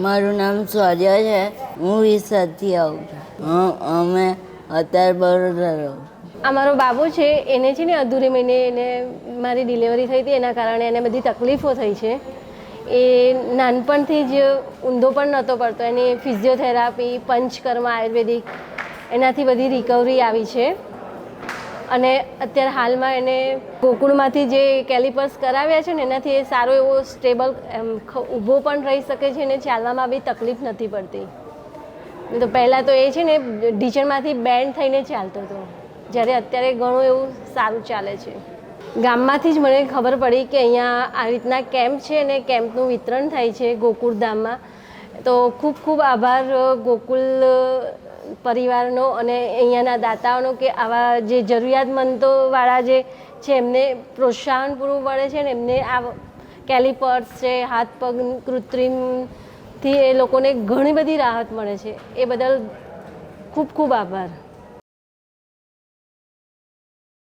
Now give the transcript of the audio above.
મારું નામ સ્વાજા છે. હું વિસાથી આવું છું. અમે અત્યારે બરોડા રહું. આ મારો બાબુ છે, એને છે ને અધૂરી મહિને એને મારી ડિલિવરી થઈ હતી, એના કારણે એને બધી તકલીફો થઈ છે. એ નાનપણથી જ ઊંધો પણ નહોતો પડતો. એની ફિઝિયોથેરાપી, પંચકર્મ આયુર્વેદિક એનાથી બધી રિકવરી આવી છે. અને અત્યારે હાલમાં એને ગોકુળમાંથી જે કેલિપર્સ કરાવ્યા છે ને એનાથી એ સારો એવો સ્ટેબલ ઊભો પણ રહી શકે છે અને ચાલવામાં બી તકલીફ નથી પડતી. તો પહેલાં તો એ છે ને ઢીચણમાંથી બેન્ડ થઈને ચાલતો હતો, જ્યારે અત્યારે ઘણું એવું સારું ચાલે છે. ગામમાંથી જ મને ખબર પડી કે અહીંયા આવી રીતના કેમ્પ છે અને કેમ્પનું વિતરણ થાય છે ગોકુળધામમાં. તો ખૂબ ખૂબ આભાર ગોકુલ પરિવારનો અને અહીંયાના દાતાઓનો કે આવા જે જરૂરિયાતમંદોવાળા જે છે એમને પ્રોત્સાહન પૂરું પડે છે ને એમને આ કેલિપર્સ છે, હાથ પગ કૃત્રિમથી એ લોકોને ઘણી બધી રાહત મળે છે. એ બદલ ખૂબ ખૂબ આભાર.